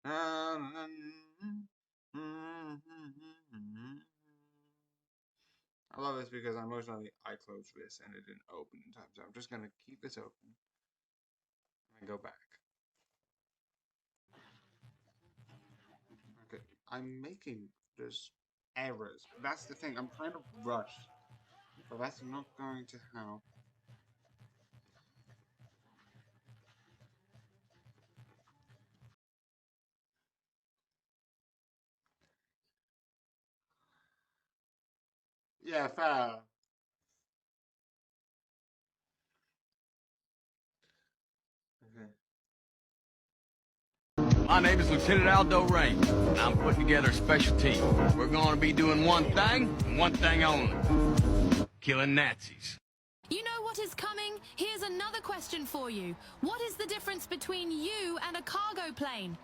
I love this because unfortunately I closed this and it didn't open in time, so I'm just gonna keep this open and go back. Okay, I'm making just errors. That's the thing. I'm trying to rush, but that's not going to help. Yeah, fair. Okay. My name is Lieutenant Aldo Rain. I'm putting together a special team. We're going to be doing one thing, and one thing only. Killing Nazis. You know what is coming? Here's another question for you. What is the difference between you and a cargo plane?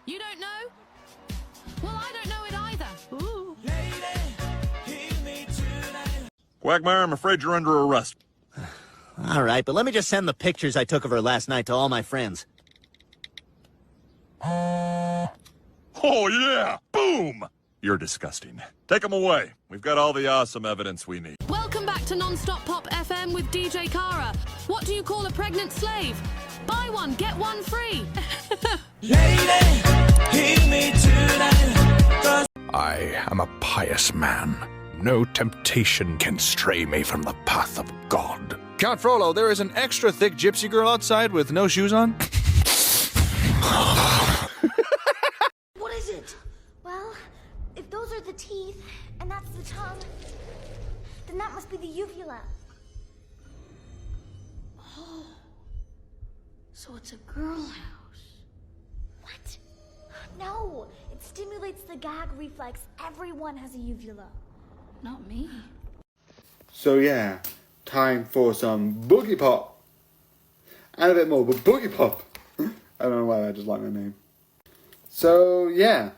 You don't know? Well, I don't know it either. Ooh. Quagmire, I'm afraid you're under arrest. All right, but let me just send the pictures I took of her last night to all my friends. Oh, yeah! Boom! You're disgusting. Take them away. We've got all the awesome evidence we need. Welcome back to Non-Stop Pop FM with DJ Kara. What do you call a pregnant slave? Buy one, get one free. Lady, hear me tonight. I am a pious man. No temptation can stray me from the path of God. Count Frollo, there is an extra thick gypsy girl outside with no shoes on. What is it? Well, if those are the teeth, and that's the tongue, then that must be the uvula. Oh, so it's a girl house. What? No, it stimulates the gag reflex. Everyone has a uvula. Not me. So yeah, time for some Boogie Pop. And a bit more, but Boogie Pop. I don't know why I just like my name. So yeah,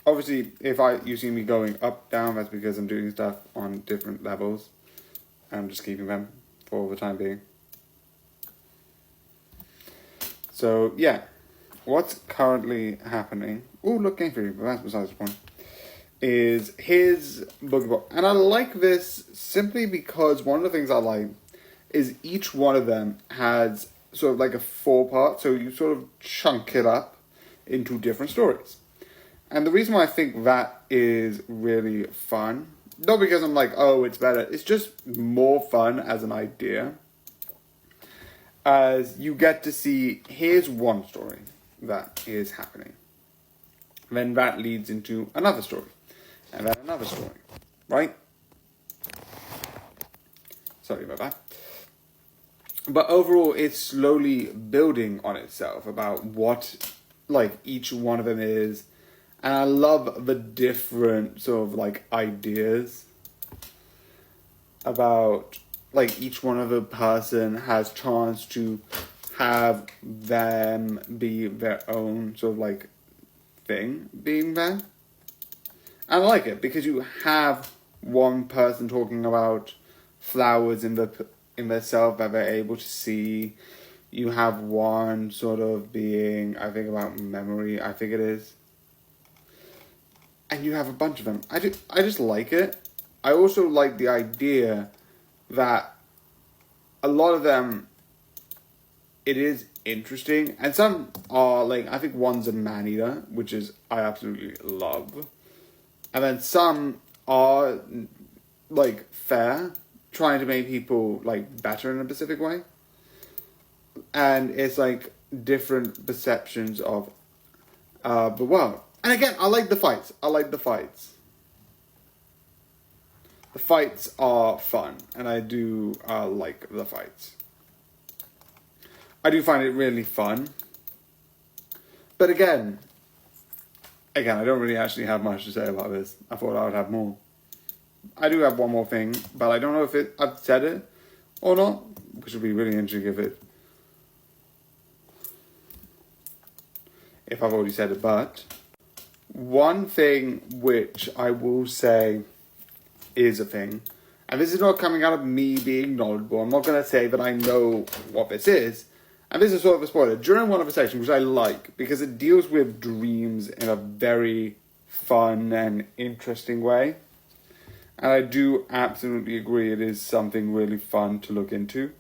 obviously if you see me going up, down, that's because I'm doing stuff on different levels. I'm just keeping them for the time being. So yeah, what's currently happening, oh look, Game Theory, but that's besides the point, is his Boogie Pop. And I like this simply because one of the things I like is each one of them has sort of like a 4-part, so you sort of chunk it up into different stories. And the reason why I think that is really fun, not because I'm like, oh, it's better, it's just more fun as an idea, as you get to see, here's one story that is happening. Then that leads into another story, and then another story, right? Sorry about that. But overall, it's slowly building on itself about what, like, each one of them is. And I love the different sort of, like, ideas about, like, each one of the person has chance to have them be their own sort of, like, thing being there. And I like it because you have one person talking about flowers in their self that they're able to see. You have one sort of being, I think, about memory, I think it is. And you have a bunch of them. I just like it. I also like the idea that a lot of them, it is interesting. And some are, like, I think one's a man-eater, which is, I absolutely love. And then some are, like, fair, trying to make people, like, better in a specific way. And it's, like, different perceptions of the world. And again, I like the fights. The fights are fun, and I do like the fights. I do find it really fun. But again, I don't really actually have much to say about this. I thought I would have more. I do have one more thing, but I don't know if I've said it or not, which would be really interesting if I've already said it. But one thing which I will say is a thing, and this is not coming out of me being knowledgeable. I'm not going to say that I know what this is. and this is sort of a spoiler, during one of the sections, which I like, because it deals with dreams in a very fun and interesting way. And I do absolutely agree it is something really fun to look into.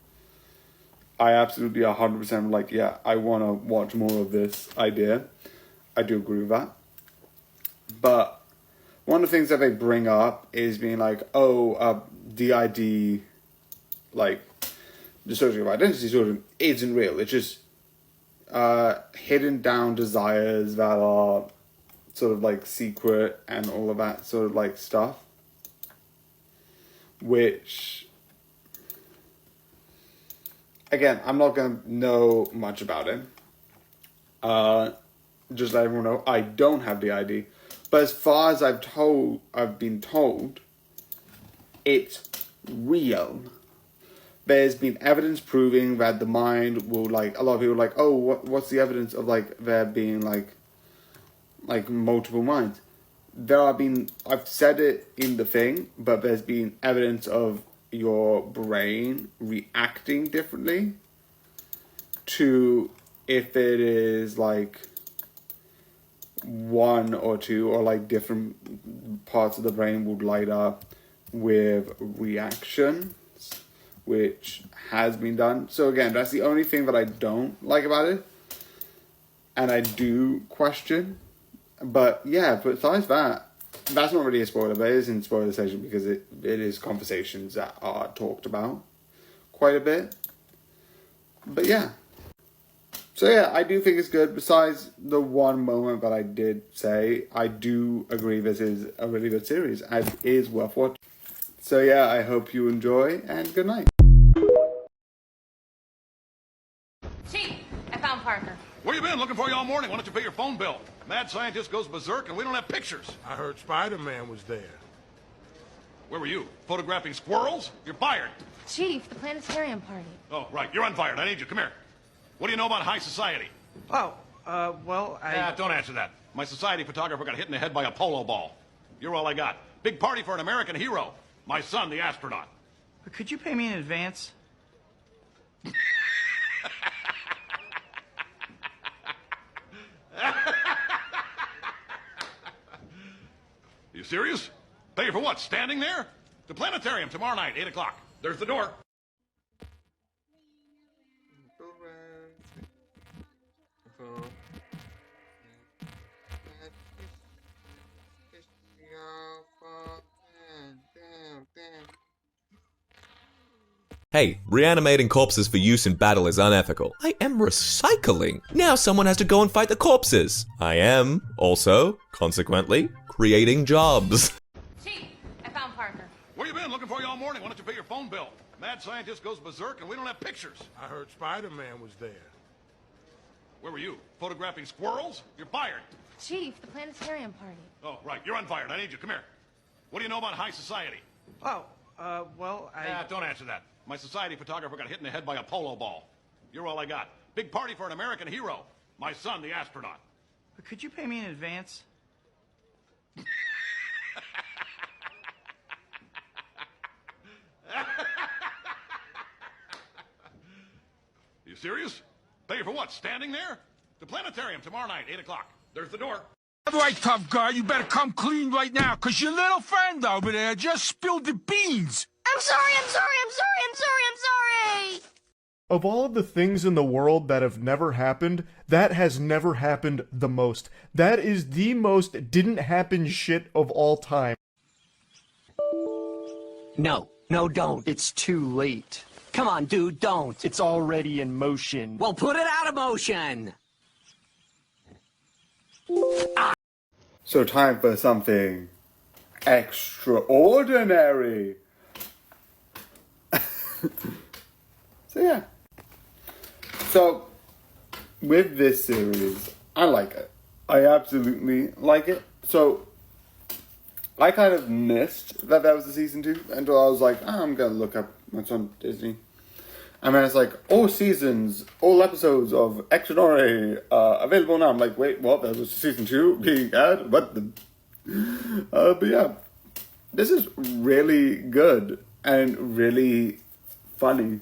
I absolutely 100% like, yeah, I want to watch more of this idea. I do agree with that. But one of the things that they bring up is being like, DID, like, dissociative identity disorder isn't real. It's just hidden down desires that are sort of like secret and all of that sort of like stuff. Which, again, I'm not going to know much about it. Just let everyone know I don't have the ID. But as far as I've been told, it's real. There's been evidence proving that the mind will, like, a lot of people are like, oh, what's the evidence of, like, there being, like multiple minds? I've said it in the thing, but there's been evidence of your brain reacting differently to if it is, like, one or two, or, like, different parts of the brain would light up with reactions, which has been done. So again, that's the only thing that I don't like about it, and I do question. But yeah, besides that, that's not really a spoiler, but it is in spoiler section because it is conversations that are talked about quite a bit. But yeah. So yeah, I do think it's good. Besides the one moment that I did say, I do agree this is a really good series and is worth watching. So yeah, I hope you enjoy, and good night. Chief, I found Parker. Where you been? Looking for you all morning. Why don't you pay your phone bill? Mad scientist goes berserk and we don't have pictures. I heard Spider-Man was there. Where were you? Photographing squirrels? You're fired. Chief, the planetarium party. Oh, right. You're unfired. I need you. Come here. What do you know about high society? Oh, well, Don't answer that. My society photographer got hit in the head by a polo ball. You're all I got. Big party for an American hero. My son, the astronaut. Could you pay me in advance? You serious? Pay for what? Standing there? The planetarium tomorrow night, 8 o'clock. There's the door. Hey, reanimating corpses for use in battle is unethical. I am recycling. Now someone has to go and fight the corpses. I am, also, consequently, creating jobs. Chief, I found Parker. Where you been? Looking for you all morning. Why don't you pay your phone bill? Mad scientist goes berserk and we don't have pictures. I heard Spider-Man was there. Where were you? Photographing squirrels? You're fired. Chief, the planetarium party. Oh, right. You're unfired. I need you. Come here. What do you know about high society? Oh, well, Don't answer that. My society photographer got hit in the head by a polo ball. You're all I got. Big party for an American hero. My son, the astronaut. Could you pay me in advance? You serious? Pay for what? Standing there? The planetarium tomorrow night, 8 o'clock. There's the door. All right, tough guy, you better come clean right now, because your little friend over there just spilled the beans. I'm sorry. Of all of the things in the world that have never happened, that has never happened the most. That is the most didn't happen shit of all time. No, don't. It's too late. Come on, dude, don't. It's already in motion. Well, put it out of motion! So time for something extraordinary. So yeah. So with this series, I like it. I absolutely like it. So I kind of missed that was a season 2 until I was like, I'm gonna look up what's on Disney. And then it's like, all episodes of Extraordinary available now. I'm like, wait, what? There was season 2 being aired? What the? But yeah, this is really good and really funny.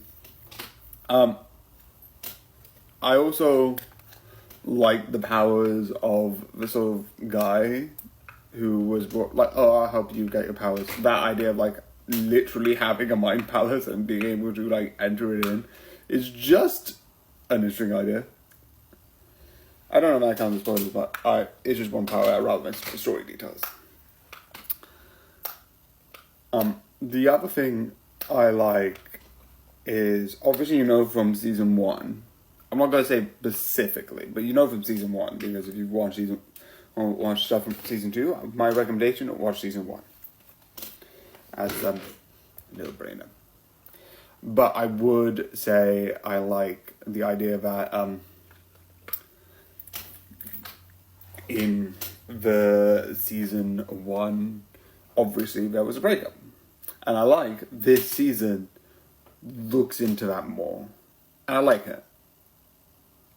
I also like the powers of the sort of guy who was like, oh, I'll help you get your powers. That idea of like literally having a mind palace and being able to like enter it in is just an interesting idea. I don't know if that counts as spoilers, but it's just one power rather than story details. The other thing I like is, obviously you know from season 1, I'm not going to say specifically, but you know from season 1, because if you've watched stuff from season 2, my recommendation, watch season 1. As a no-brainer. But I would say I like the idea that in the season 1, obviously there was a breakup. And I like this season looks into that more. And I like it.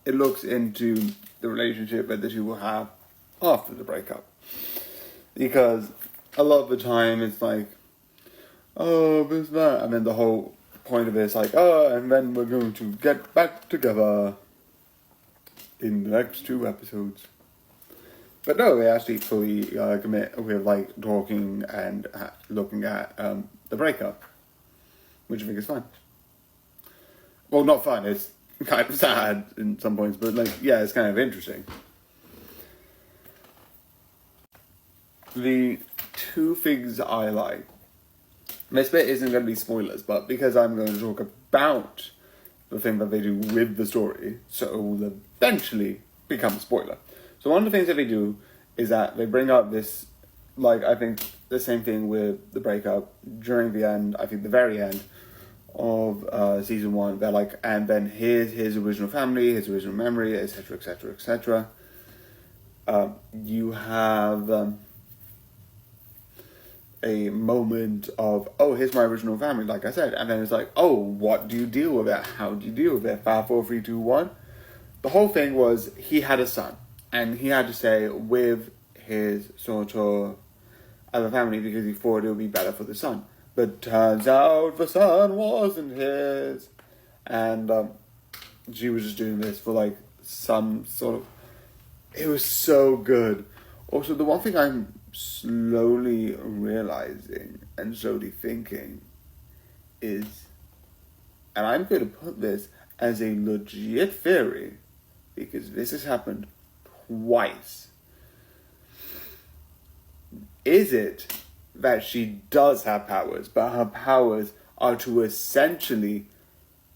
It looks into the relationship that the two will have after the breakup. Because a lot of the time it's like, oh, this, that. And then the whole point of it is like, oh, and then we're going to get back together in the next 2 episodes. But no, they actually fully commit with like talking and looking at the breakup, which I think is fun. Well, not fun, it's kind of sad in some points, but like, yeah, it's kind of interesting. The 2 things I like, this bit isn't going to be spoilers, but because I'm going to talk about the thing that they do with the story, so it will eventually become a spoiler. So one of the things that they do is that they bring up this, like, I think the same thing with the breakup during the end, I think the very end of season 1, they're like, and then here's his original family, his original memory, etc., etc., etc. You have a moment of, oh, here's my original family, like I said, and then it's like, oh, what do you deal with it? How do you deal with it? 5, 4, 3, 2, 1. The whole thing was he had a son, and he had to stay with his sort of other family because he thought it would be better for the son. But turns out the son wasn't his, and she was just doing this for like some sort of. It was so good. Also, the one thing I'm slowly realizing and slowly thinking is, and I'm going to put this as a legit theory, because this has happened twice. Is it that she does have powers, but her powers are to essentially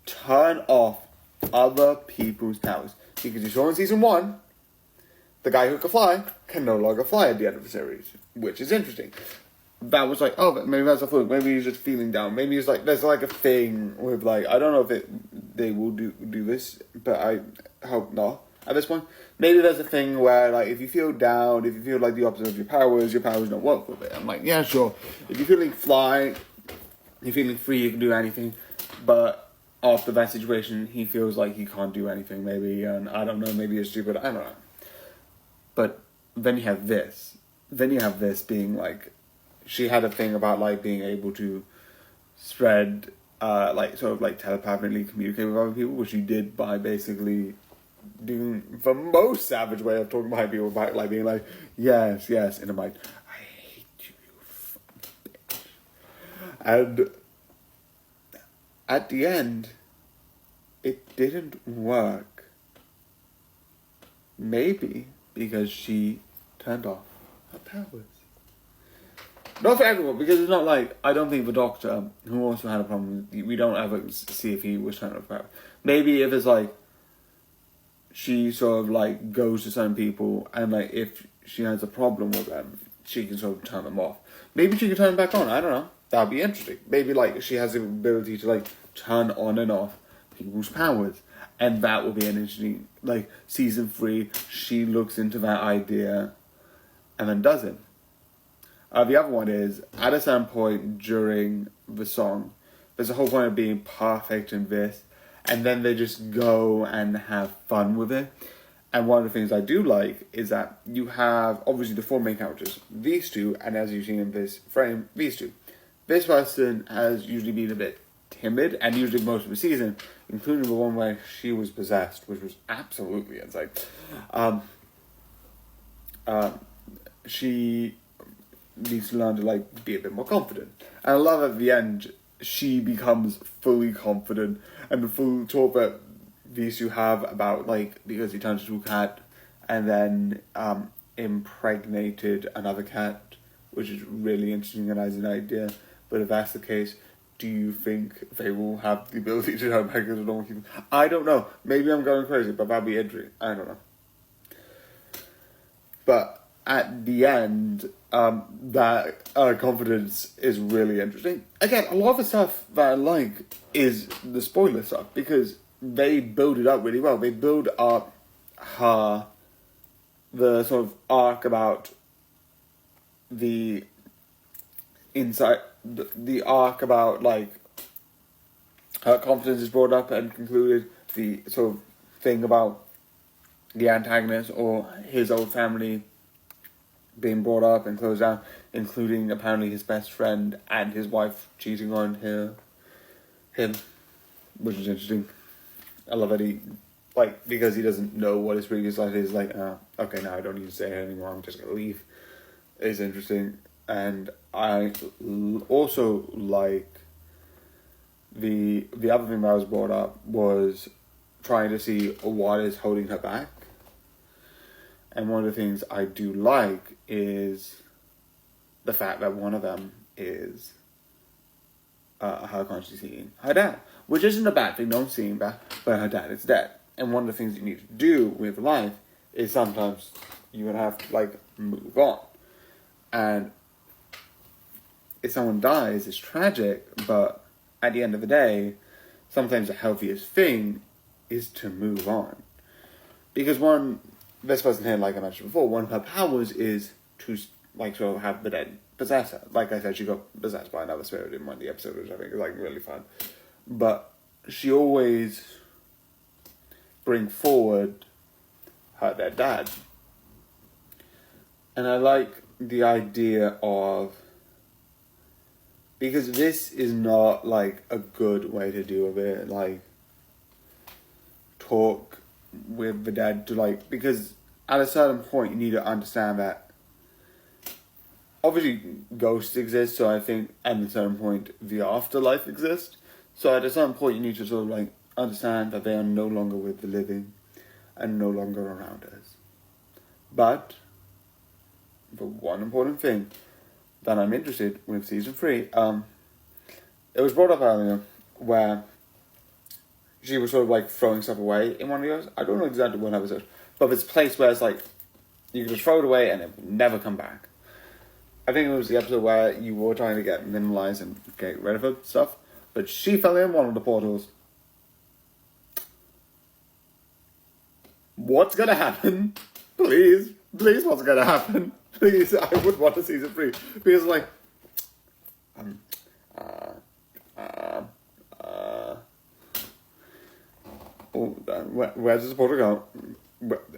turn off other people's powers? Because you saw in season 1, the guy who could fly can no longer fly at the end of the series, which is interesting. That was like, oh, maybe that's a fluke. Maybe he's just feeling down. Maybe it's like, there's like a thing with like, I don't know if they will do this, but I hope not at this point. Maybe there's a thing where like, if you feel down, if you feel like the opposite of your powers don't work with it. I'm like, yeah, sure. If you're feeling fly, you're feeling free, you can do anything. But after that situation, he feels like he can't do anything. Maybe, and I don't know, maybe it's stupid. I don't know. But then you have this. Then you have this being like, she had a thing about like being able to spread, like sort of like telepathically communicate with other people, which she did by basically doing the most savage way of talking about people, by like being like, yes, yes, in a mic, I hate you, you fucking bitch. And at the end, it didn't work. Maybe because she turned off her powers. Not for everyone, because it's not like, I don't think the Doctor, who also had a problem, we don't ever see if he was turned off powers. Maybe if it's like, she sort of like goes to certain people, and like if she has a problem with them, she can sort of turn them off. Maybe she can turn them back on, I don't know. That'd be interesting. Maybe like she has the ability to like turn on and off people's powers. And that will be an interesting, like, season 3, she looks into that idea and then does it. The other one is, at a certain point during the song, there's a whole point of being perfect in this, and then they just go and have fun with it. And one of the things I do like is that you have, obviously, the 4 main characters, these 2, and as you've seen in this frame, these 2. This person has usually been a bit timid, and usually most of the season, including the one where she was possessed, which was absolutely insane. She needs to learn to like be a bit more confident, and I love at the end she becomes fully confident, and the full talk that these two have about like because he turns into a cat, and then impregnated another cat, which is really interesting and as an idea. But if that's the case, do you think they will have the ability to turn back into normal humans? I don't know. Maybe I'm going crazy, but that'd be interesting. I don't know. But at the end, that confidence is really interesting. Again, a lot of the stuff that I like is the spoiler stuff, because they build it up really well. They build up the sort of arc about the arc about like her confidence is brought up and concluded, the sort of thing about the antagonist or his old family being brought up and closed down, including apparently his best friend and his wife cheating on him, which is interesting. I love that he, like, because he doesn't know what his previous life is, like, okay, now I don't need to say it anymore, I'm just gonna leave. It's interesting. And I also like the other thing that was brought up was trying to see what is holding her back. And one of the things I do like is the fact that one of them is her consciously seeing her dad, which isn't a bad thing, don't see him back, but her dad is dead. And one of the things you need to do with life is sometimes you're going to have to, like, move on. And if someone dies, it's tragic, but at the end of the day, sometimes the healthiest thing is to move on. Because this person here, like I mentioned before, one of her powers is to, like, sort of have the dead possess her. Like I said, she got possessed by another spirit in one of the episodes, which I think is, like, really fun. But she always bring forward her dead dad. And I like the idea of, because this is not, like, a good way to deal with it, like, talk with the dead to, like, because at a certain point you need to understand that obviously ghosts exist, so I think at a certain point the afterlife exists, so at a certain point you need to sort of, like, understand that they are no longer with the living and no longer around us. But the one important thing that I'm interested with season 3, it was brought up earlier where she was sort of like throwing stuff away in one of the episodes. I don't know exactly what episode, but there's a place where it's like you can just throw it away and it will never come back. I think it was the episode where you were trying to get minimalized and get rid of her stuff, but she fell in one of the portals. What's gonna happen? Please, what's gonna happen? Please, I would want to season 3 because, like, where does the portal go?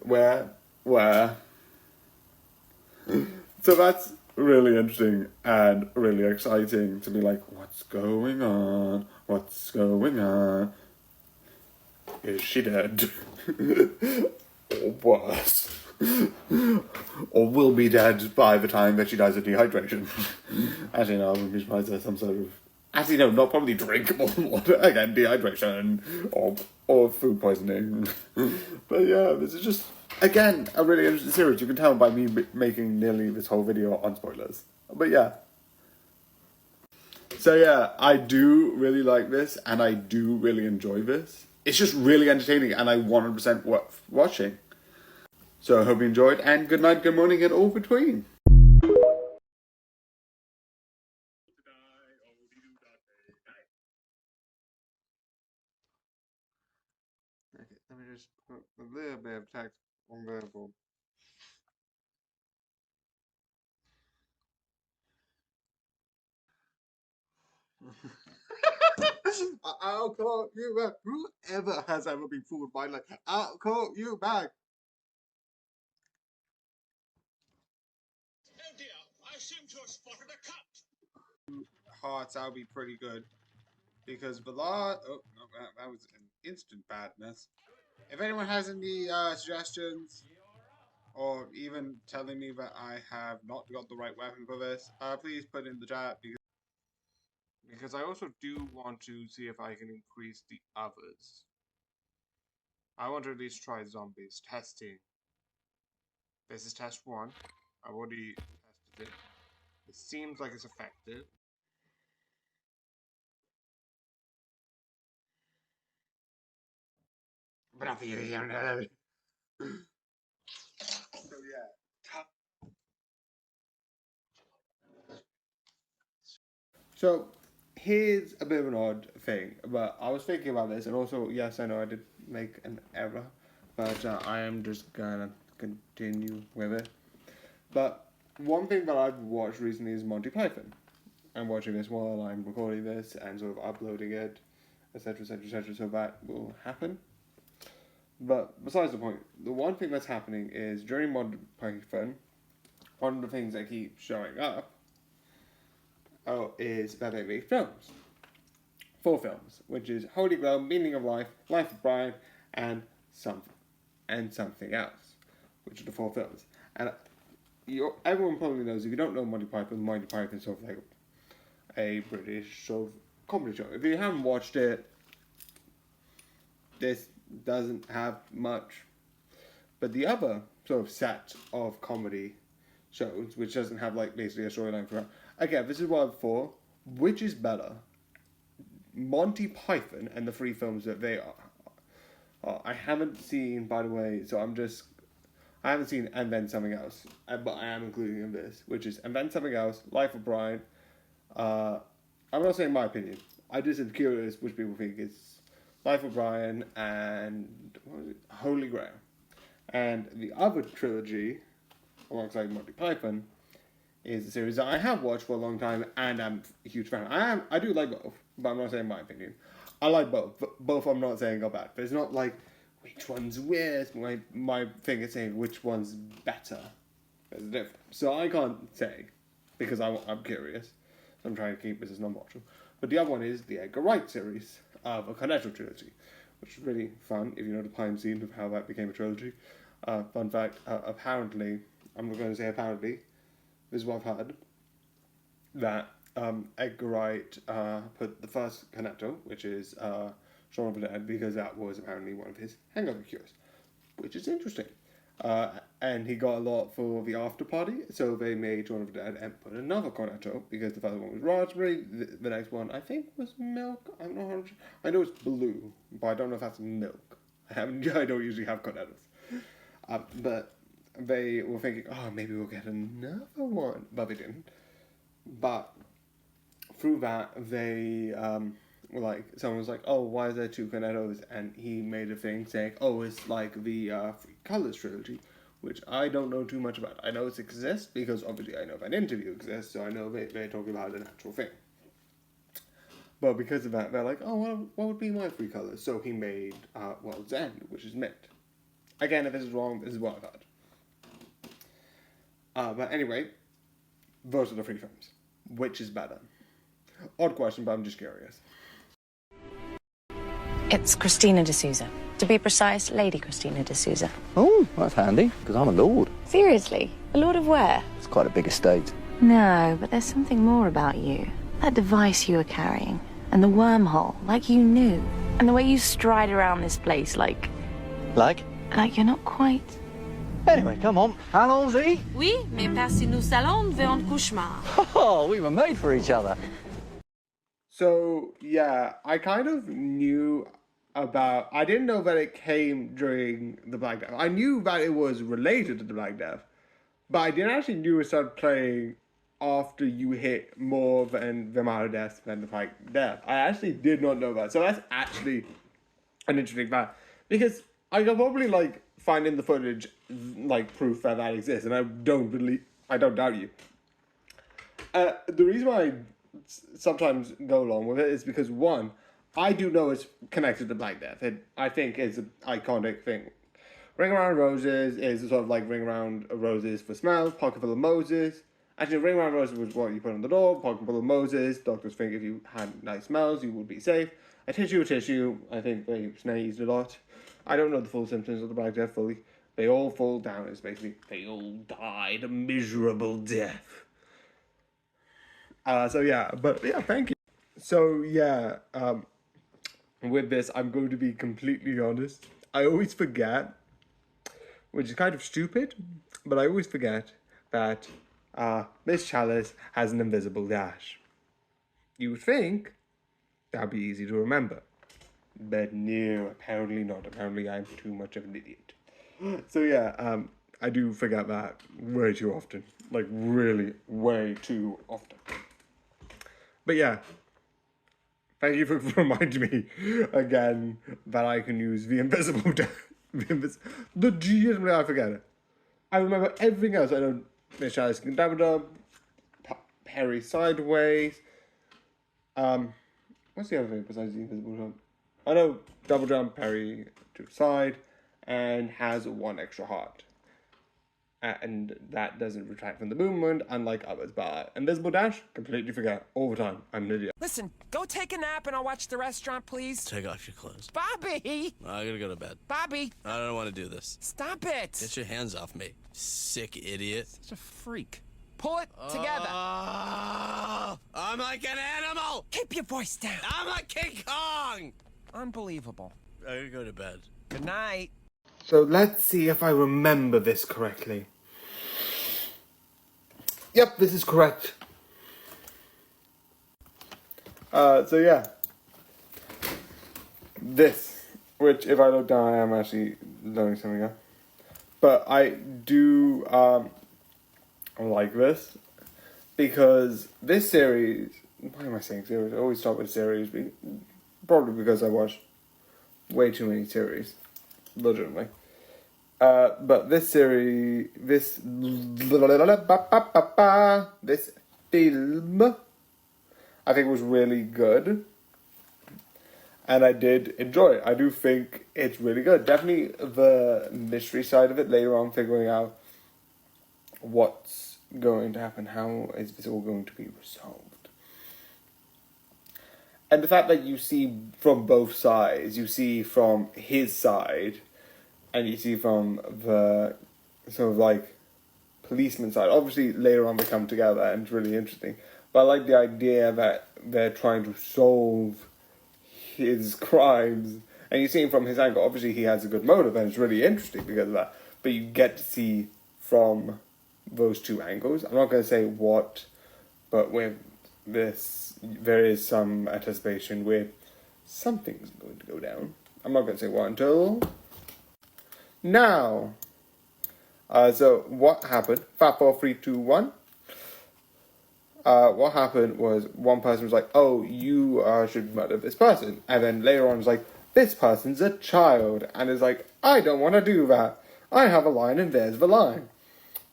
Where? So that's really interesting and really exciting to be like, what's going on? What's going on? Is she dead? Or worse? Or will be dead by the time that she dies of dehydration. Actually, no, I wouldn't be surprised there's some sort of... Actually, no, not probably drinkable water. Again, dehydration or food poisoning. But yeah, this is just, again, a really interesting series. You can tell by me making nearly this whole video on spoilers. But yeah. So yeah, I do really like this, and I do really enjoy this. It's just really entertaining, and I 100% worth watching. So I hope you enjoyed, and good night, good morning, and all between. Okay, let me just put a little bit of text on verbal. I'll call you back. Whoever has ever been fooled by, like, I'll call you back. Oh dear, I seem to have spotted a cut. Hearts, I'll be pretty good. because Ballard. Oh no, that was an instant badness. If anyone has any suggestions, or even telling me that I have not got the right weapon for this, please put in the chat because I also do want to see if I can increase the others. I want to at least try zombies testing. This is test 1. I've already tested it. It seems like it's effective. But I feel it. So yeah. So here's a bit of an odd thing, but I was thinking about this, and also, yes, I know I did make an error, but I am just gonna continue with it. But one thing that I've watched recently is Monty Python. I'm watching this while I'm recording this and sort of uploading it, etc., etc., etc., so that will happen. But besides the point, the one thing that's happening is during Monty Python, one of the things that keeps showing up is that they make films. 4 films, which is Holy Grail, Meaning of Life, Life of Brian, and something else, which are the 4 films. And everyone probably knows, if you don't know Monty Python is sort of like a British sort of comedy show. If you haven't watched it, this doesn't have much. But the other sort of set of comedy shows, which doesn't have like basically a storyline for. Again, this is what I'm for. Which is better, Monty Python and the 3 films that they are? I haven't seen, by the way. So I haven't seen And Then Something Else, but I am including in this, which is And Then Something Else, Life of Brian. I'm not saying my opinion. I just am curious which people think is Life of Brian and what was it? Holy Grail. And the other trilogy, alongside Monty Python, is a series that I have watched for a long time and I'm a huge fan. I do like both, but I'm not saying my opinion. I like both. Both I'm not saying are bad. But it's not like which one's worse. My thing is saying which one's better. There's a difference. So I can't say because I'm curious. So I'm trying to keep this as non-watchable. But the other one is the Edgar Wright series of a Cornetto trilogy, which is really fun if you know the behind the scenes of how that became a trilogy. Fun fact, apparently, I'm not going to say apparently, this is what I've heard, that Edgar Wright put the first Cornetto, which is Shaun of the Dead, because that was apparently one of his hangover cures, which is interesting. And he got a lot for the after party, so they made Shaun of the Dead and put another Cornetto, because the first one was raspberry, the next one I think was milk, I'm not 100%. I know it's blue, but I don't know if that's milk. I don't usually have Cornettos. But they were thinking, oh, maybe we'll get another one, but they didn't. But through that, they were like, someone was like, oh, why is there 2 Cornettos? And he made a thing saying, oh, it's like the Three Colors trilogy, which I don't know too much about. I know it exists because obviously I know that interview exists, so I know they're talking about an actual thing. But because of that, they're like, oh, well, what would be my 3 colors? So he made, World's End, which is mint. Again, if this is wrong, this is what I've heard. But anyway, those are the 3 films. Which is better? Odd question, but I'm just curious. It's Christina D'Souza. To be precise, Lady Christina D'Souza. Oh, that's handy, because I'm a lord. Seriously? A lord of where? It's quite a big estate. No, but there's something more about you. That device you were carrying, and the wormhole, like you knew. And the way you stride around this place, like... Like? Like you're not quite... Anyway, come on. Allons-y. Oui, mais passez nous salon devant un cauchemar. Oh, we were made for each other. So, yeah, I kind of knew about... I didn't know that it came during the Black Death. I knew that it was related to the Black Death, but I didn't actually knew it started playing after you hit more than the amount of deaths than the Black Death. I actually did not know that. So that's actually an interesting fact. Because I could probably, like, find in the footage, like, proof that that exists, and I don't doubt you. The reason why I sometimes go along with it is because, one, I do know it's connected to Black Death. I think it's an iconic thing. Ring Around Roses is sort of like Ring Around Roses for Smells, Pocket Full of Moses, Actually, ring around roses was what you put on the door. Pocket full of Moses. Doctors think if you had nice smells, you would be safe. A tissue. I think they sneezed a lot. I don't know the full symptoms of the Black Death fully. They all fall down. It's basically they all died a miserable death. So yeah, thank you. So yeah, with this, I'm going to be completely honest. I always forget, which is kind of stupid, but I always forget that Miss Chalice has an invisible dash. You would think that'd be easy to remember, but no, apparently not. Apparently I'm too much of an idiot. So yeah, I do forget that way too often. Like, really, way too often. But yeah, thank you for reminding me again that I can use the invisible dash. Legitimately, I forget it. I remember everything else. I know Miss Chalice can double jump, parry sideways. What's the other thing besides the invisible jump? I know double jump, parry to the side, and has one extra heart. And that doesn't retract from the movement, unlike others. But invisible dash, completely forget all the time. I'm an idiot. Listen, go take a nap and I'll watch the restaurant, please. Take off your clothes. Bobby! I gotta go to bed. Bobby! I don't want to do this. Stop it! Get your hands off me, sick idiot. Such a freak. Pull it together. I'm like an animal! Keep your voice down. I'm like King Kong! Unbelievable. I gotta go to bed. Good night. So let's see if I remember this correctly. Yep, this is correct. So yeah. This, which if I look down, I am actually learning something else. But I do like this because this series. Why am I saying series? I always start with series. Probably because I watch way too many series, legitimately. But this series, this film, I think was really good, and I did enjoy it. I do think it's really good. Definitely the mystery side of it later on, figuring out what's going to happen, how is this all going to be resolved. And the fact that you see from both sides, you see from his side, and you see from the sort of like policeman side. Obviously, later on they come together, and it's really interesting. But I like the idea that they're trying to solve his crimes, and you see him from his angle. Obviously, he has a good motive, and it's really interesting because of that. But you get to see from those two angles. I'm not going to say what, but with this, there is some anticipation where something's going to go down. I'm not going to say what until now. So what happened? 5, 4, 3, 2, 1. What happened was one person was like, "Oh, you should murder this person," and then later on was like, "This person's a child," and is like, "I don't want to do that. I have a line, and there's the line."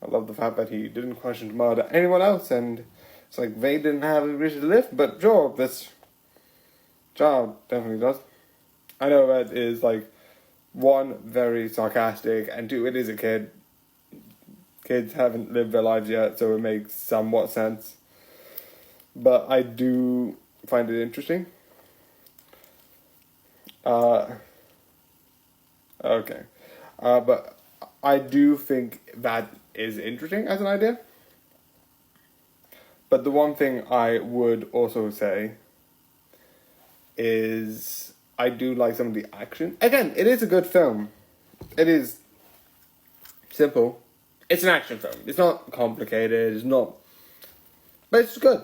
I love the fact that he didn't question to murder anyone else, and it's like they didn't have a reason to live, but sure, this child definitely does. I know that is like, one, very sarcastic, and two, it is a kid. Kids haven't lived their lives yet, so it makes somewhat sense. But I do find it interesting. Okay. But I do think that is interesting as an idea. But the one thing I would also say is I do like some of the action. Again, it is a good film. It is simple. It's an action film. It's not complicated. It's not... But it's good.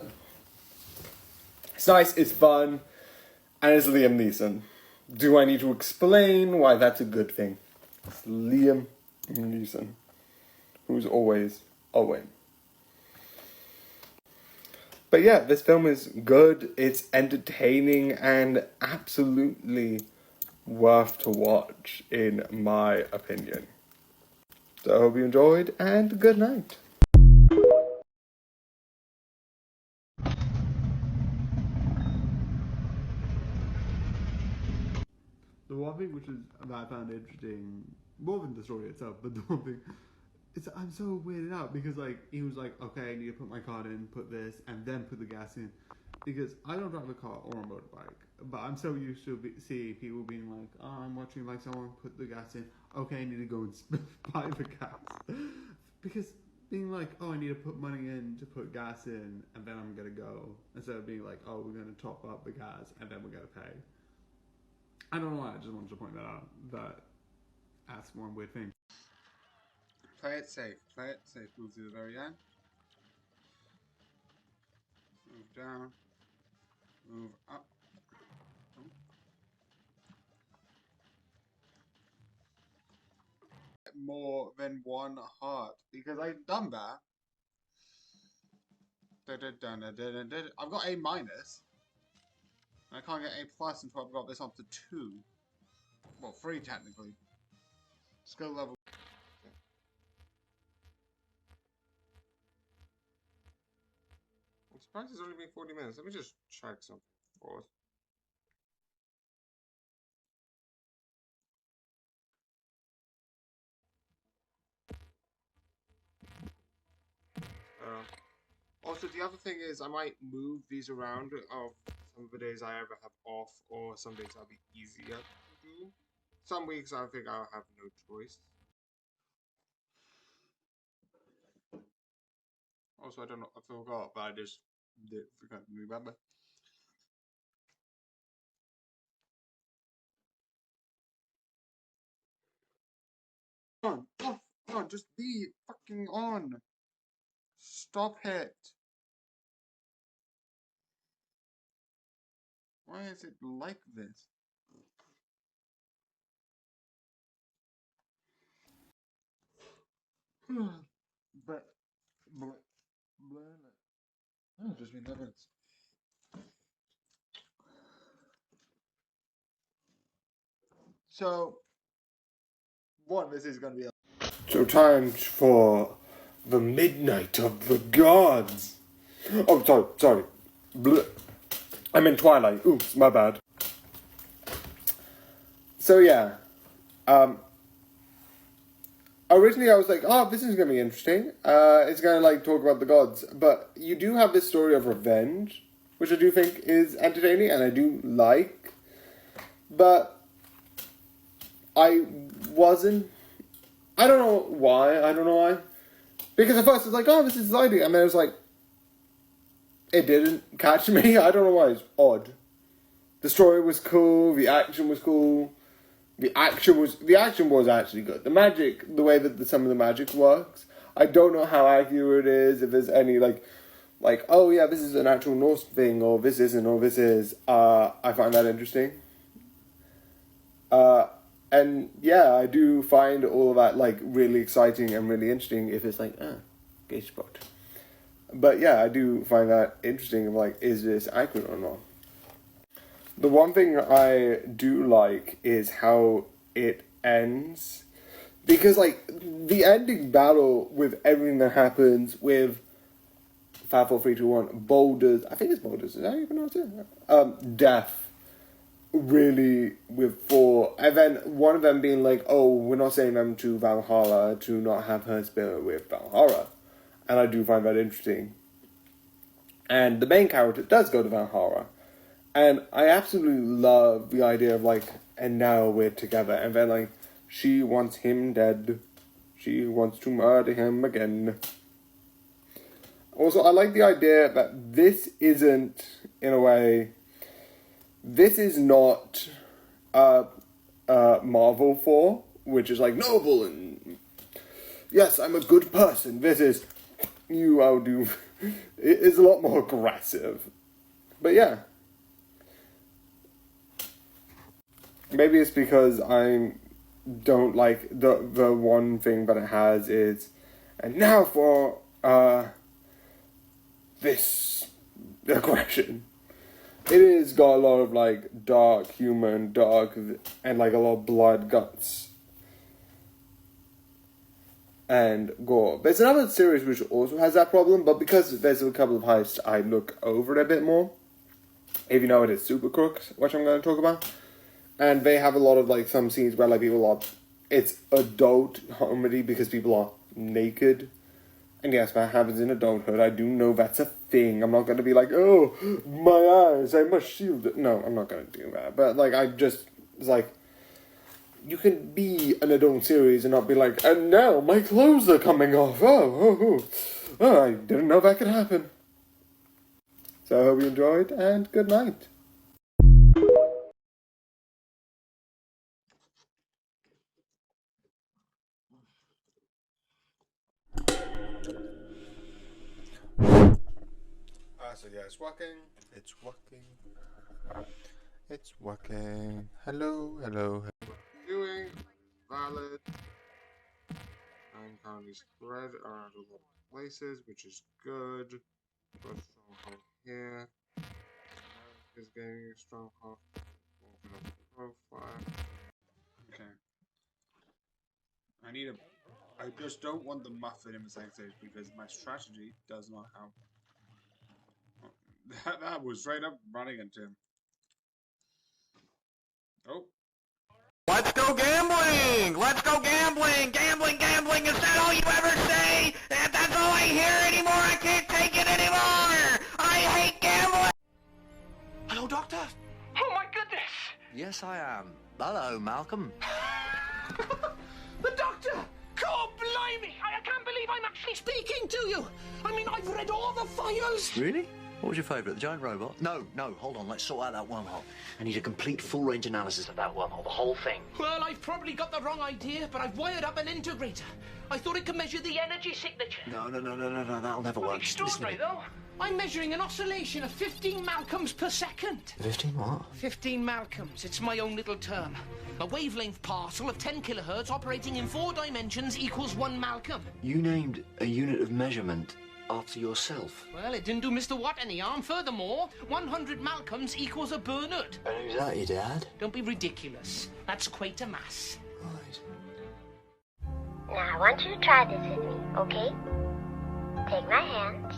It's nice. It's fun. And it's Liam Neeson. Do I need to explain why that's a good thing? It's Liam Neeson. Who's always a win. But yeah, this film is good. It's entertaining and absolutely worth to watch, in my opinion. So I hope you enjoyed, and good night. The one thing which is that I found interesting, more than the story itself, but the one thing I'm so weirded out because like he was like, okay, I need to put my card in, put this, and then put the gas in, because I don't drive a car or a motorbike, but I'm so used to seeing people being like, oh, I'm watching like someone put the gas in, okay, I need to go and buy the gas, because being like, oh, I need to put money in to put gas in, and then I'm gonna go, instead of being like, oh, we're gonna top up the gas and then we're gonna pay. I don't know why, I just wanted to point that out. That's one weird thing. Play it safe. Move to the very end. Move down. Move up. More than one heart, because I've done that. I've got A minus. I can't get A plus until I've got this up to 2. Well, 3 technically. Skill level. I'm surprised it's only been 40 minutes. Let me just check something for us. Also, the other thing is I might move these around of some of the days I ever have off, or some days I'll be easier to do. Some weeks I think I'll have no choice. Also, I don't know, I forgot, but I just forgot to remember. On, just be fucking on. Stop it. Why is it like this? But oh, just been 10 minutes. So, this is gonna be a so time for the Midnight of the Gods. Oh, sorry. I'm in Twilight. Oops, my bad. So yeah, originally I was like, oh, this is gonna be interesting. It's gonna like talk about the gods, but you do have this story of revenge, which I do think is entertaining and I do like, but I don't know why. Because at first it's like, oh, this is exciting, and then it was like, it didn't catch me. I don't know why. It's odd. The story was cool. The action was cool. The action was actually good. The magic, the way that some of the magic works, I don't know how accurate it is. If there's any like, oh yeah, this is an actual Norse thing, or this isn't, or this is. I find that interesting. And yeah, I do find all of that like really exciting and really interesting. If it's like, gay spot. But yeah, I do find that interesting. Like, is this accurate or not? The one thing I do like is how it ends. Because, like, the ending battle with everything that happens with 5, 4, 3, 2, 1, boulders. I think it's boulders. Is that how you pronounce it? Death. Really, with 4. And then one of them being like, oh, we're not sending them to Valhalla to not have her spirit with Valhalla. And I do find that interesting. And the main character does go to Valhalla. And I absolutely love the idea of, like, and now we're together. And then, like, she wants him dead. She wants to murder him again. Also, I like the idea that this isn't, in a way, this is not Marvel 4, which is, like, noble and, yes, I'm a good person. This is, I'll do... It is a lot more aggressive. But yeah. Maybe it's because I don't like the one thing that it has is, and now for this aggression. It is got a lot of like dark humor and dark and like a lot of blood, guts, and gore. There's another series which also has that problem, but because there's a couple of heists, I look over it a bit more. If you know it is Super Crooks, which I'm going to talk about. And they have a lot of, like, some scenes where, like, people are... It's adult comedy because people are naked. And yes, that happens in adulthood. I do know that's a thing. I'm not going to be like, oh, my eyes, I must shield it. No, I'm not going to do that. But, like, it's like, you can be an adult series and not be like, and now my clothes are coming off. Oh, I didn't know that could happen. So I hope you enjoyed, and good night. So yeah, it's working. It's working. It's working. Hello, hello. Doing valid. I'm currently spread around a lot of places, which is good. Got a stronghold here. Is getting a stronghold. Open up the profile. Okay. I just don't want the muffin in the second stage because my strategy does not help. That was straight up running into him. Oh. Let's go gambling! Let's go gambling! Gambling, gambling, is that all you ever say? That's all I hear anymore! I can't take it anymore! I hate gambling! Hello, Doctor? Oh my goodness! Yes, I am. Hello, Malcolm. The doctor! God blimey! I can't believe I'm actually speaking to you! I mean, I've read all the files! Really? What was your favourite, the giant robot? No, hold on, let's sort out that wormhole. I need a complete full-range analysis of that wormhole, the whole thing. Well, I've probably got the wrong idea, but I've wired up an integrator. I thought it could measure the energy signature. No, that'll never work. Extraordinary, though. I'm measuring an oscillation of 15 Malcolms per second. 15 what? 15 Malcolms. It's my own little term. A wavelength parcel of 10 kilohertz operating in 4 dimensions equals 1 Malcolm. You named a unit of measurement after yourself. Well, it didn't do Mr. Watt any harm. Furthermore, 100 Malcolms equals a Bernard. And who's that, your dad? Don't be ridiculous. That's quite a mass. Right. Now, I want you to try this with me, okay? Take my hands,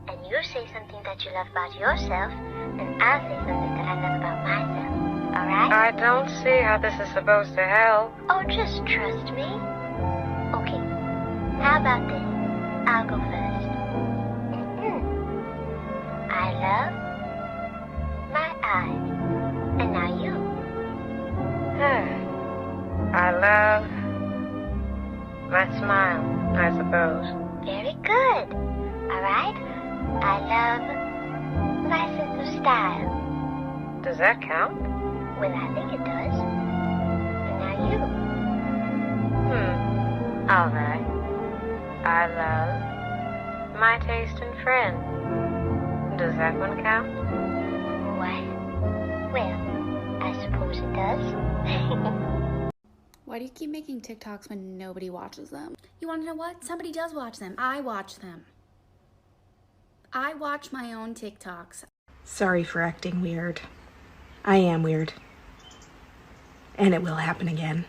and you say something that you love about yourself, and I'll say something that I love about myself. Alright? I don't see how this is supposed to help. Oh, just trust me. Okay, how about this? I'll go first. I love my eyes. And now you. I love my smile, I suppose. Very good. Alright? I love my sense of style. Does that count? Well, I think it does. And now you. All right. I love my taste in friends. Does that one count? What? Well, I suppose it does. Why do you keep making TikToks when nobody watches them? You want to know what? Somebody does watch them. I watch them. I watch my own TikToks. Sorry for acting weird. I am weird. And it will happen again.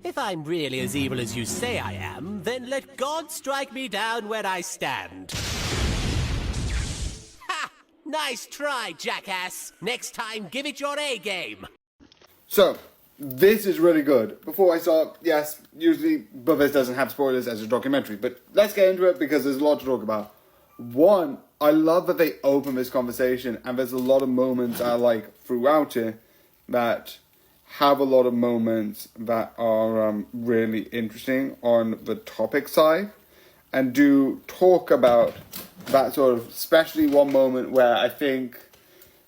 If I'm really as evil as you say I am, then let God strike me down where I stand. Ha! Nice try, jackass. Next time, give it your A game. So, this is really good. Before I start, yes, usually, but this doesn't have spoilers as a documentary, but let's get into it because there's a lot to talk about. One, I love that they open this conversation, and there's a lot of moments I like throughout it that have a lot of moments that are really interesting on the topic side, and do talk about that sort of, especially one moment where I think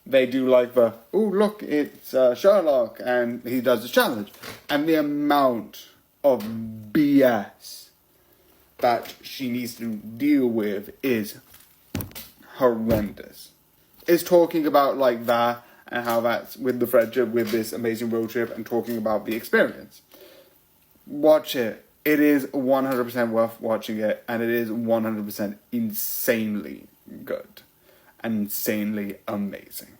they do like the, oh look, it's Sherlock, and he does the challenge, and the amount of BS that she needs to deal with is horrendous. It's talking about like that, and how that's with the friendship, with this amazing road trip, and talking about the experience. Watch it. It is 100% worth watching it, and it is 100% insanely good and insanely amazing.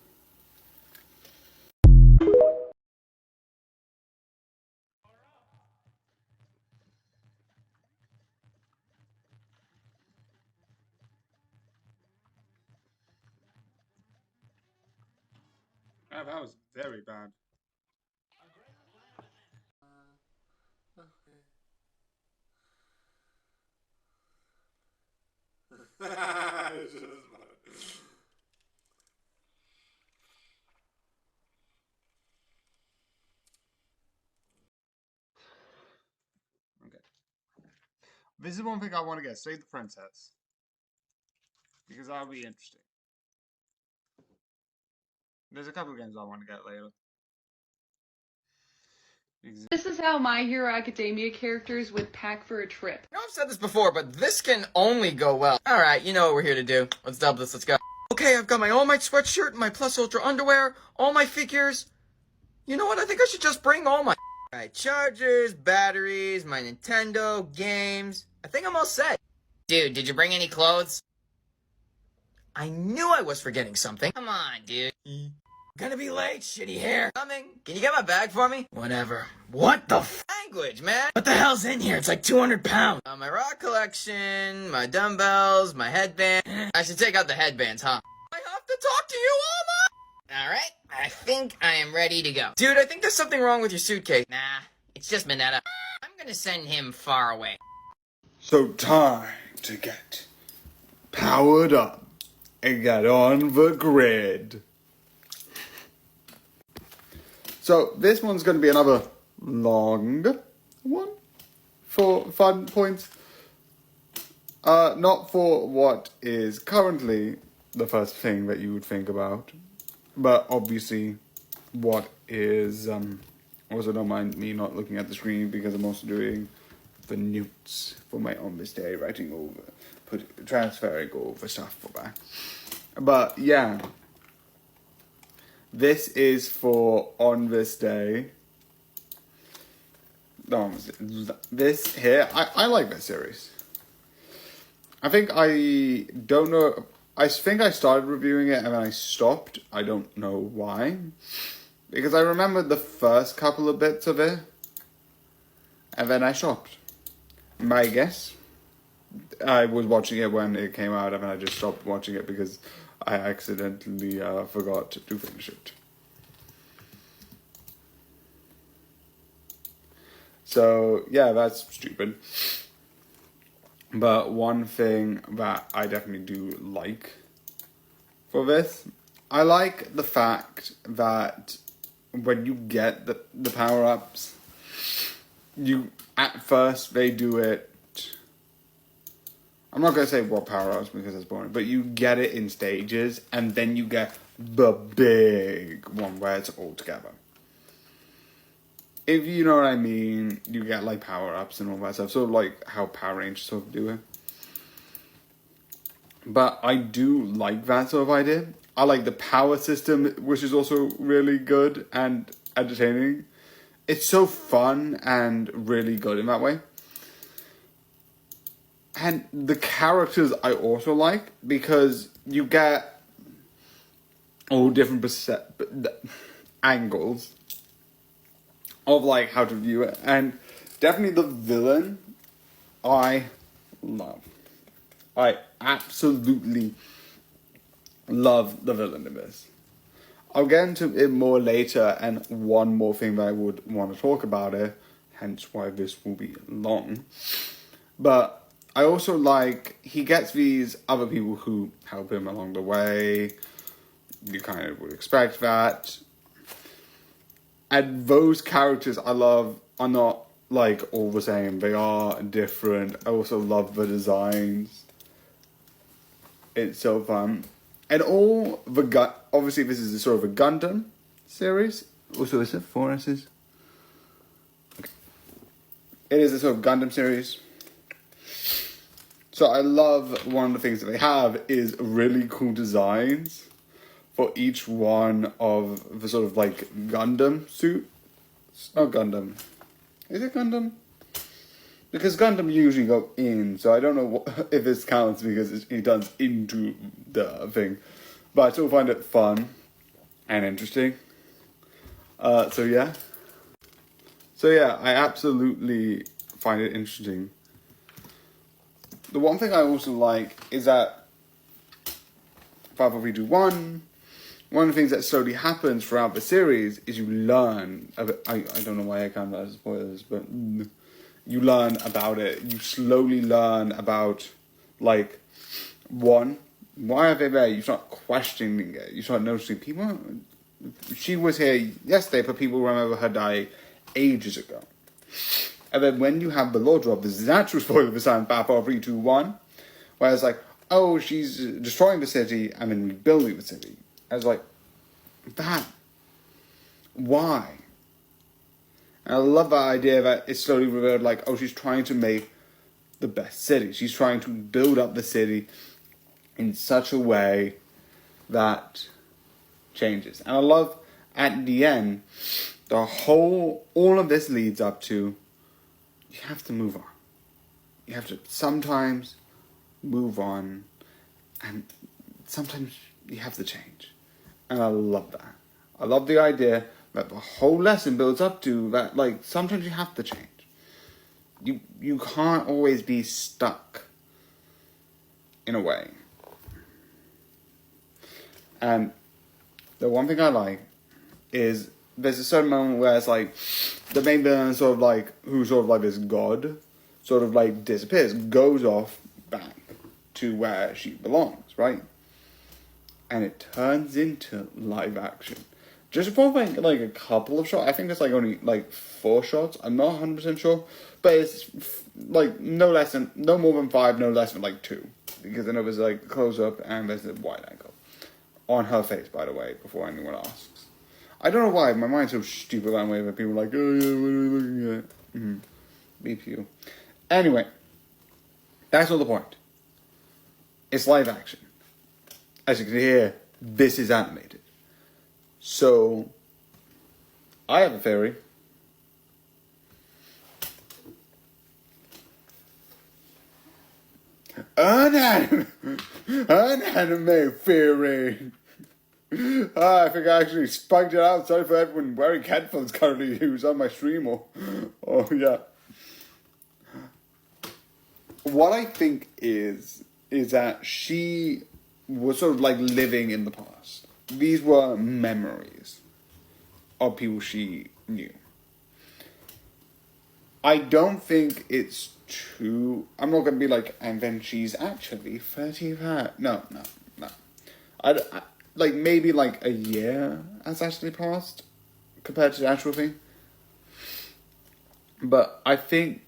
Oh, that was very bad. This is one thing I want to get. Save the Princess. Because that'll be interesting. There's a couple of games I want to get later. This is how My Hero Academia characters would pack for a trip. I know I've said this before, but this can only go well. Alright, you know what we're here to do. Let's dub this, let's go. Okay, I've got my All Might sweatshirt, my Plus Ultra underwear, all my figures. You know what, I think I should just bring all my... Alright, chargers, batteries, my Nintendo, games. I think I'm all set. Dude, did you bring any clothes? I knew I was forgetting something. Come on, dude. Gonna be late, shitty hair. Coming. Can you get my bag for me? Whatever. What the language, man? What the hell's in here? It's like 200 pounds. My rock collection, my dumbbells, my headband. I should take out the headbands, huh? I have to talk to you, All Might. Alright, I think I am ready to go. Dude, I think there's something wrong with your suitcase. Nah, it's just Minetta. I'm gonna send him far away. So time to get powered up and get on the grid. So this one's going to be another long one for fun points. Not for what is currently the first thing that you would think about, but obviously what is, also don't mind me not looking at the screen because I'm also doing the notes for my On This Day, writing over, transferring all the stuff for that. But yeah. This is for On This Day. No, this here, I like this series. I think I don't know, I think I started reviewing it and then I stopped. I don't know why. Because I remembered the first couple of bits of it and then I stopped. My guess, I was watching it when it came out and then I just stopped watching it because I accidentally forgot to finish it. So, yeah, that's stupid. But one thing that I definitely do like for this, I like the fact that when you get the power-ups, at first they do it, I'm not going to say what power-ups because it's boring, but you get it in stages, and then you get the big one where it's all together. If you know what I mean, you get like power-ups and all that stuff, sort of like how Power Rangers sort of do it. But I do like that sort of idea. I like the power system, which is also really good and entertaining. It's so fun and really good in that way. And the characters I also like, because you get all different angles of like how to view it. And definitely the villain I love. I absolutely love the villain in this. I'll get into it more later, and one more thing that I would want to talk about it, hence why this will be long. But I also like, he gets these other people who help him along the way. You kind of would expect that. And those characters I love are not like all the same. They are different. I also love the designs. It's so fun. And all the obviously this is a sort of a Gundam series. Also, is it 4 S's? Okay. It is a sort of Gundam series. So I love one of the things that they have is really cool designs for each one of the sort of like Gundam suit. Not Gundam. Is it Gundam? Because Gundam usually go in, so I don't know if this counts because it does into the thing. But I still find it fun and interesting. So yeah, I absolutely find it interesting. The one thing I also like is that 54321, one of the things that slowly happens throughout the series is you learn, I don't know why I count that as spoilers, but you learn about it. You slowly learn about, like, one, why are they there? You start questioning it. You start noticing people. She was here yesterday, but people remember her dying ages ago. And then when you have the Lord drop, this is an actual spoiler for Silent Battle 3, 2, 1, where it's like, oh, she's destroying the city and then rebuilding the city. I was like, that. Why? And I love that idea that it's slowly revealed, like, oh, she's trying to make the best city. She's trying to build up the city in such a way that changes. And I love, at the end, all of this leads up to, you have to move on. You have to sometimes move on, and sometimes you have to change. And I love that. I love the idea that the whole lesson builds up to that, like, sometimes you have to change. You can't always be stuck in a way. And the one thing I like is there's a certain moment where it's like the main villain sort of like, who's sort of like this god, sort of like disappears, goes off back to where she belongs, right? And it turns into live action. Just for like a couple of shots. I think it's like only like 4 shots. I'm not 100% sure. But it's like no more than 5, no less than like 2. Because then it was like close up and there's a wide angle. On her face, by the way, before anyone asks. I don't know why, my mind's so stupid that way that people are like, oh yeah, what are you looking at? BPU. Anyway, that's not the point. It's live action. As you can hear, this is animated. So, I have a theory. An anime theory. I think I actually spiked it out. Sorry for everyone wearing headphones currently who's on my stream or yeah. What I think is that she was sort of like living in the past. These were memories of people she knew. I don't think it's true. I'm not going to be like, and then she's actually 35. No. I like, maybe like a year has actually passed compared to the actual thing. But I think,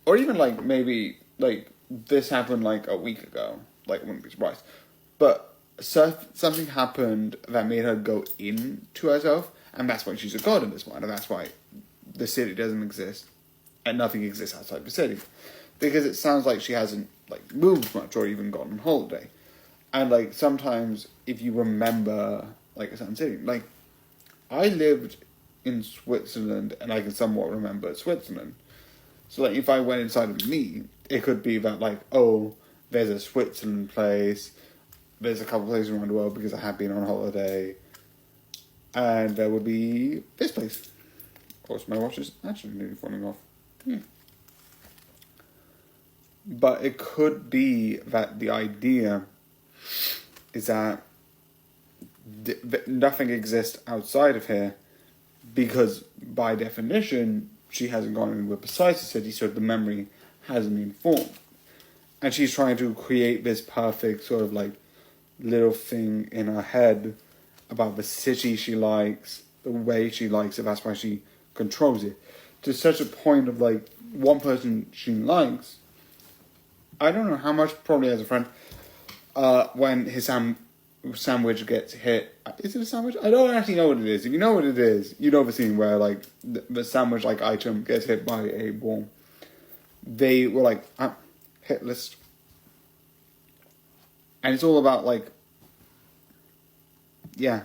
or even like maybe like this happened like a week ago. Like, I wouldn't be surprised. But something happened that made her go into herself, and that's why she's a god in this one, and that's why the city doesn't exist, and nothing exists outside the city. Because it sounds like she hasn't like moved much or even gone on holiday. And like sometimes if you remember like a certain city, like I lived in Switzerland and I can somewhat remember Switzerland. So like if I went inside of me, it could be that like, oh, there's a Switzerland place, there's a couple places around the world because I have been on holiday, and there would be this place. Of course, my watch is actually nearly falling off. But it could be that the idea is that nothing exists outside of here, because by definition she hasn't gone anywhere besides the city, so the memory hasn't been formed. And she's trying to create this perfect sort of like little thing in her head about the city she likes, the way she likes it, that's why she controls it. To such a point of like, one person she likes, I don't know how much, probably as a friend, when his sandwich gets hit. Is it a sandwich? I don't actually know what it is. If you know what it is, you know the scene where like the sandwich like item gets hit by a ball. They were like, hit list. And it's all about like, yeah.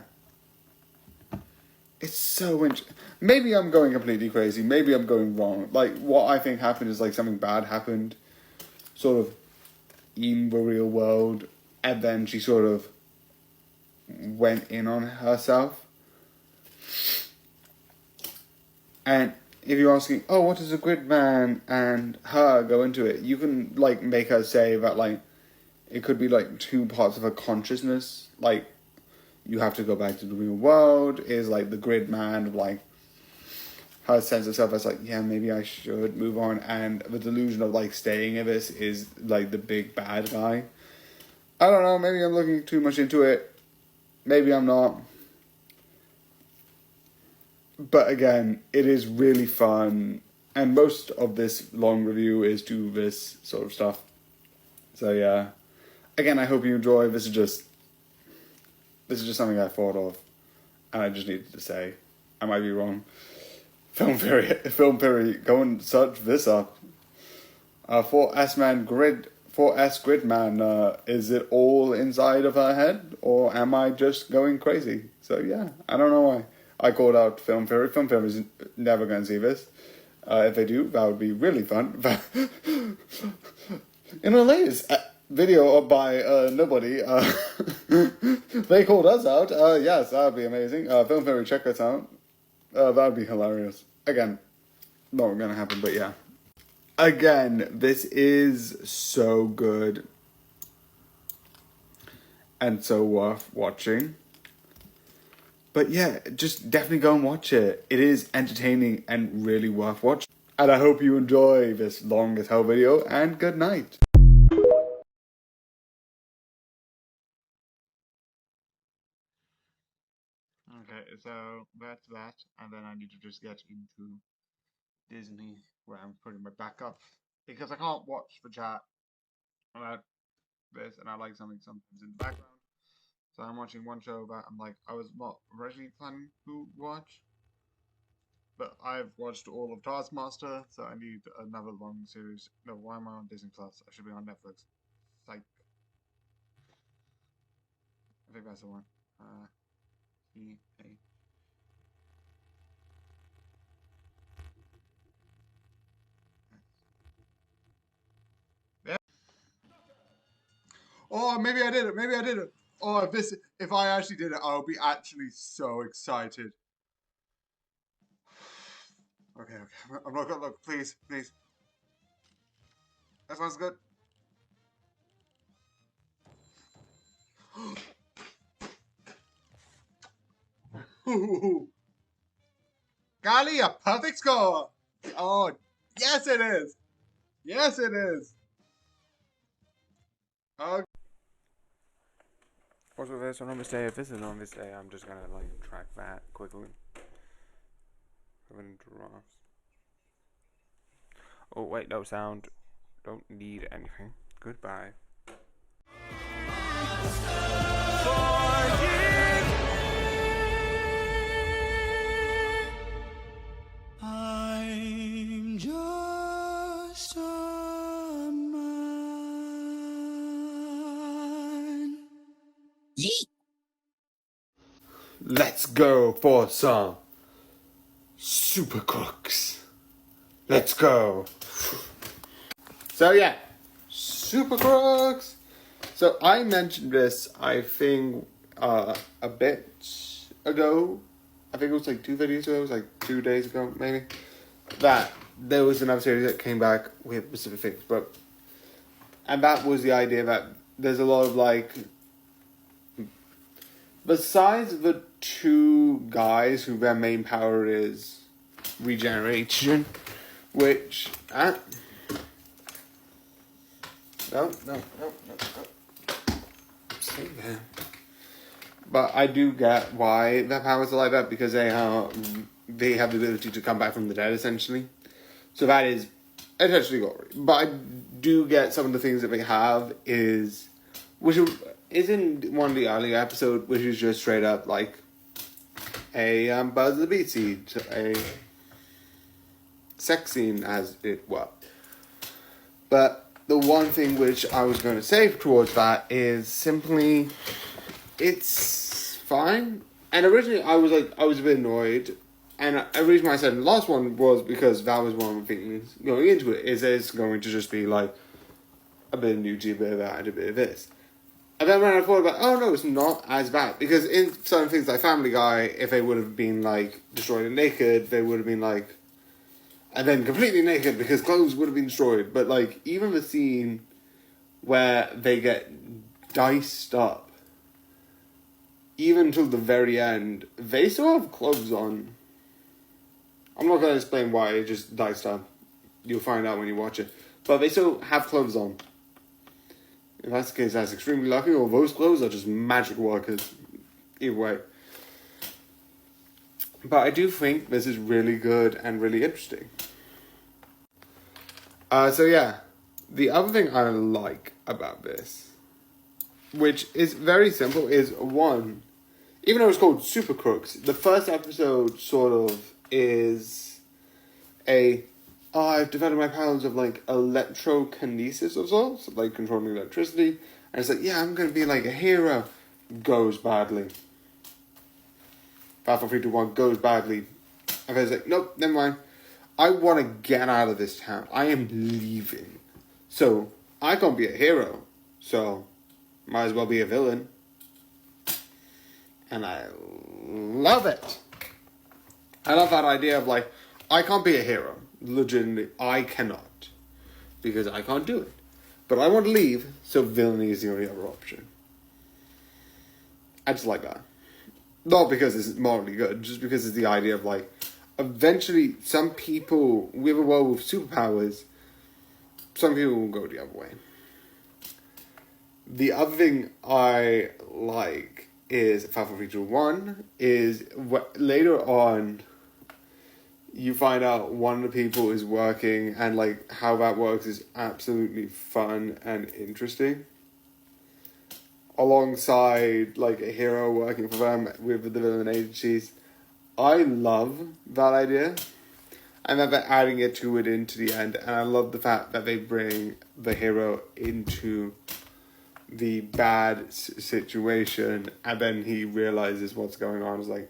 It's so interesting. Maybe I'm going completely crazy. Maybe I'm going wrong. Like, what I think happened is like something bad happened, sort of in the real world, and then she sort of went in on herself. And if you're asking, oh, what does a grid man and her go into it? You can like make her say that like it could be like 2 parts of her consciousness. Like, you have to go back to the real world is like the grid man of like her sense of self as like, yeah, maybe I should move on, and the delusion of like staying in this is like the big bad guy. I don't know, maybe I'm looking too much into it. Maybe I'm not. But again, it is really fun. And most of this long review is to this sort of stuff. So yeah. Again, I hope you enjoy. This is just something I thought of. And I just needed to say. I might be wrong. Film Theory, go and search this up. 4S Gridman, is it all inside of her head? Or am I just going crazy? So yeah, I don't know why. I called out Film Theory. Film Theory is never going to see this. If they do, that would be really fun. In the latest video by nobody, they called us out. Yes, that would be amazing. Film Theory, check us out. That would be hilarious. Again, not going to happen, but yeah. Again, this is so good. And so worth watching. But yeah, just definitely go and watch it. It is entertaining and really worth watching. And I hope you enjoy this long as hell video, and good night. Okay, so that's that, and then I need to just get into Disney, where I'm putting my back up, because I can't watch the chat about this, and I like something sometimes in the background. So I'm watching one show that I was not originally planning to watch, but I've watched all of Taskmaster, so I need another long series. No, why am I on Disney Plus? I should be on Netflix. Psych. I think that's the one. Yeah. Oh, maybe I did it. Maybe I did it. Oh, if I actually did it, I'll be actually so excited. Okay. I'm not gonna look. Please. That sounds good. Golly, a perfect score! Oh, yes it is! Yes it is! Also, there's an on this day. If this is on this day, I'm just gonna track that quickly. Drafts. Oh wait, no sound. Don't need anything. Goodbye. I'm just a man. Yeet. Let's go for some Super Crooks. Let's go. So yeah, Super Crooks. So I mentioned this, I think, a bit ago. I think it was 2 videos ago. It was 2 days ago, maybe. That there was another series that came back with specific things, and that was the idea that there's a lot of besides the 2 guys who their main power is regeneration, which no. Stay there. But I do get why their powers are like that, because they have the ability to come back from the dead, essentially. So that is essentially glory. But I do get some of the things that they have which is in one of the earlier episodes, which is just straight up a Buzz the Beat Seed, a sex scene, as it were. But the one thing which I was going to say towards that is simply, it's fine. And originally I was a bit annoyed, and the reason why I said the last one was because that was one of the things going into it, is it's going to just be a bit of nudity, a bit of that, and a bit of this. And then when I thought about, oh no, it's not as bad. Because in certain things like Family Guy, if they would have been destroyed and naked, they would have been and then completely naked because clothes would have been destroyed. But even the scene where they get diced up, even till the very end, they still have clothes on. I'm not going to explain why it just diced up. You'll find out when you watch it. But they still have clothes on. If that's the case, that's extremely lucky, or those clothes are just magic workers. Either way. But I do think this is really good and really interesting. So yeah, the other thing I like about this, which is very simple, is one, even though it's called Super Crooks, the first episode sort of is I've developed my powers of like electrokinesis of sorts, like controlling electricity, and it's like, yeah, I'm gonna be like a hero. Goes badly. 5, 4, 3, 2, 1 goes badly. And it's like, nope, never mind. I want to get out of this town. I am leaving. So, I can't be a hero. So, might as well be a villain. And I love it. I love that idea of like, I can't be a hero. Legitimately, I cannot. Because I can't do it. But I want to leave, so villainy is the only other option. I just like that. Not because it's morally good, just because it's the idea of like, eventually, some people with a world with superpowers, some people will go the other way. The other thing I like is 5, 4, 3, 2, 1 is later on, you find out one of the people is working, and like how that works is absolutely fun and interesting. Alongside like a hero working for them with the villain agencies. I love that idea. And that they're adding it into the end. And I love the fact that they bring the hero into the bad situation. And then he realizes what's going on. It's like,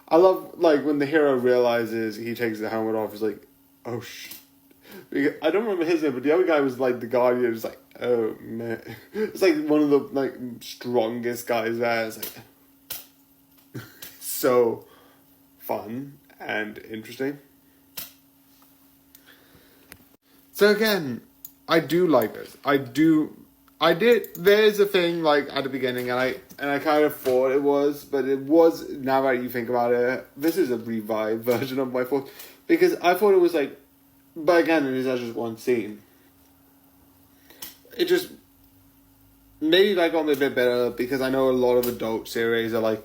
I love like when the hero realizes, he takes the helmet off. He's like, oh because I don't remember his name, but the other guy was like the Guardian. It's like, oh man, it's like one of the like strongest guys there. It's like so fun and interesting. So again, I do like this. There's a thing like at the beginning, and I kind of thought it was, but it was. Now that you think about it, this is a revived version of my thought, because I thought it was like. But again, it is just one scene. It just maybe that got me a bit better, because I know a lot of adult series are like,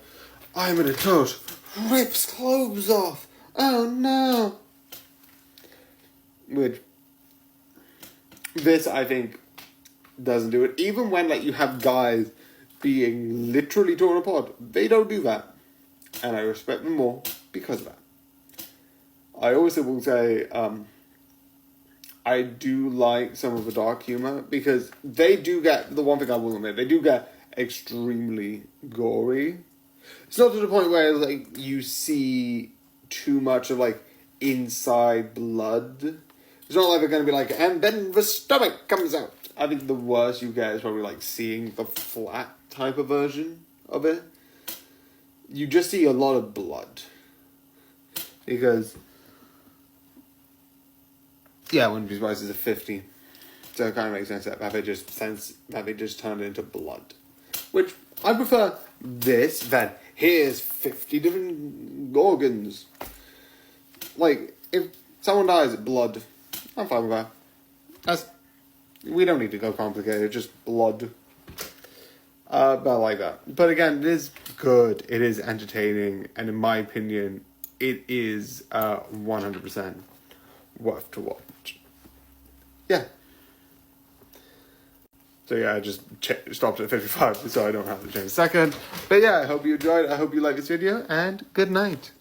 I'm an adult, rips clothes off, oh no. Which this I think doesn't do it. Even when like you have guys being literally torn apart, they don't do that, and I respect them more because of that. I also will say, I do like some of the dark humor, because they do get, the one thing I will admit, they do get extremely gory. It's not to the point where like you see too much of like inside blood. It's not like they're going to be like, and then the stomach comes out. I think the worst you get is probably like seeing the flat type of version of it. You just see a lot of blood. Because yeah, wouldn't be surprised it's a 50. So it kind of makes sense that they just turned it into blood. Which, I prefer this than here's 50 different organs. Like, if someone dies of blood, I'm fine with that. We don't need to go complicated, just blood. But I like that. But again, it is good, it is entertaining, and in my opinion, it is 100% worth to watch. Yeah. So yeah, I just stopped at 55, so I don't have to change a second. But yeah, I hope you enjoyed. I hope you liked this video, and good night.